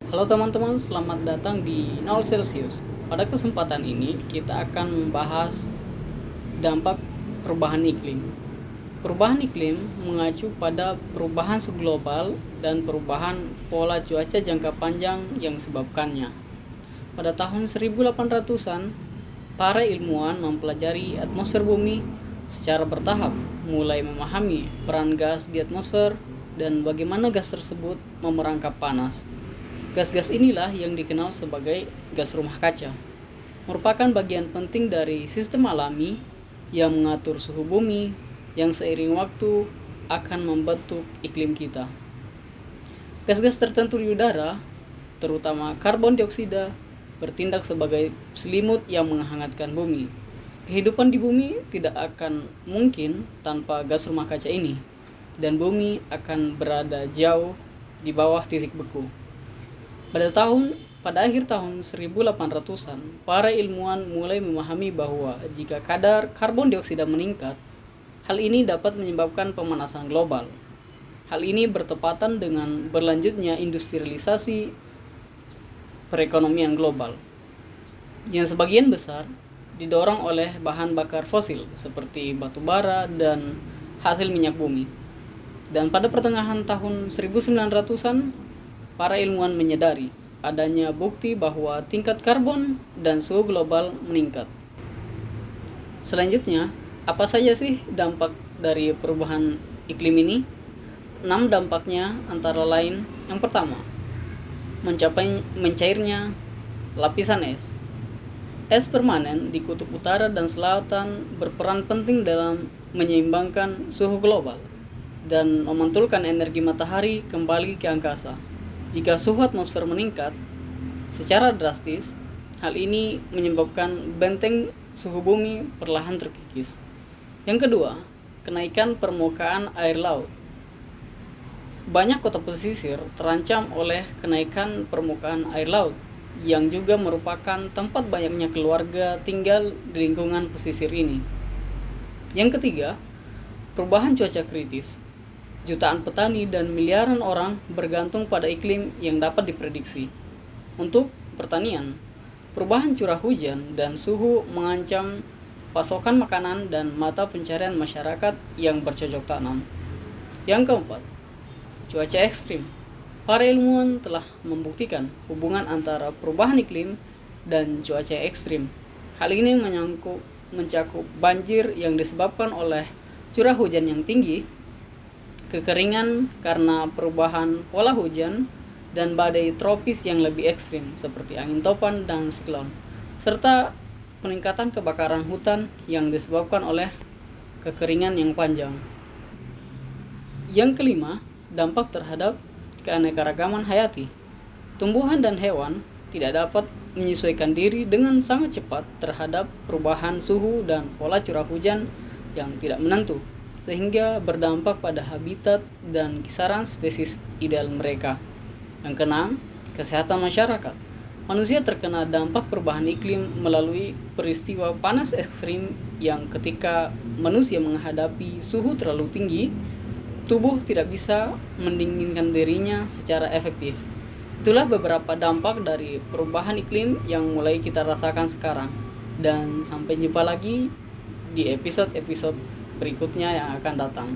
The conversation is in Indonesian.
Halo teman-teman, selamat datang di 0 Celsius. Pada kesempatan ini kita akan membahas dampak perubahan iklim. Perubahan iklim mengacu pada perubahan subglobal dan perubahan pola cuaca jangka panjang yang disebabkannya. Pada tahun 1800-an, para ilmuwan mempelajari atmosfer bumi secara bertahap, mulai memahami peran gas di atmosfer dan bagaimana gas tersebut memerangkap panas. Gas-gas inilah yang dikenal sebagai gas rumah kaca. Merupakan bagian penting dari sistem alami yang mengatur suhu bumi yang seiring waktu akan membentuk iklim kita. Gas-gas tertentu di udara, terutama karbon dioksida, bertindak sebagai selimut yang menghangatkan bumi. Kehidupan di bumi tidak akan mungkin tanpa gas rumah kaca ini, dan bumi akan berada jauh di bawah titik beku. Pada akhir tahun 1800-an, para ilmuwan mulai memahami bahwa jika kadar karbon dioksida meningkat, hal ini dapat menyebabkan pemanasan global. Hal ini bertepatan dengan berlanjutnya industrialisasi perekonomian global, yang sebagian besar didorong oleh bahan bakar fosil seperti batu bara dan hasil minyak bumi. Dan pada pertengahan tahun 1900-an, para ilmuwan menyadari adanya bukti bahwa tingkat karbon dan suhu global meningkat. Selanjutnya, apa saja sih dampak dari perubahan iklim ini? 6 dampaknya antara lain: yang pertama, mencairnya lapisan es. Es permanen di kutub utara dan selatan berperan penting dalam menyeimbangkan suhu global dan memantulkan energi matahari kembali ke angkasa. Jika suhu atmosfer meningkat secara drastis, hal ini menyebabkan benteng suhu bumi perlahan terkikis. Yang kedua, kenaikan permukaan air laut. Banyak kota pesisir terancam oleh kenaikan permukaan air laut, yang juga merupakan tempat banyaknya keluarga tinggal di lingkungan pesisir ini. Yang ketiga, perubahan cuaca kritis. Jutaan petani dan miliaran orang bergantung pada iklim yang dapat diprediksi. Untuk pertanian, perubahan curah hujan dan suhu mengancam pasokan makanan dan mata pencarian masyarakat yang bercocok tanam. Yang keempat, cuaca ekstrim. Para ilmuwan telah membuktikan hubungan antara perubahan iklim dan cuaca ekstrim. Hal ini mencakup banjir yang disebabkan oleh curah hujan yang tinggi, kekeringan karena perubahan pola hujan, dan badai tropis yang lebih ekstrim seperti angin topan dan siklon, serta peningkatan kebakaran hutan yang disebabkan oleh kekeringan yang panjang. Yang kelima, dampak terhadap keanekaragaman hayati. Tumbuhan dan hewan tidak dapat menyesuaikan diri dengan sangat cepat terhadap perubahan suhu dan pola curah hujan yang tidak menentu, sehingga berdampak pada habitat dan kisaran spesies ideal mereka. Yang keenam, kesehatan masyarakat. Manusia terkena dampak perubahan iklim melalui peristiwa panas ekstrim yang ketika manusia menghadapi suhu terlalu tinggi, tubuh tidak bisa mendinginkan dirinya secara efektif. Itulah beberapa dampak dari perubahan iklim yang mulai kita rasakan sekarang. Dan sampai jumpa lagi di episode-episode berikutnya yang akan datang.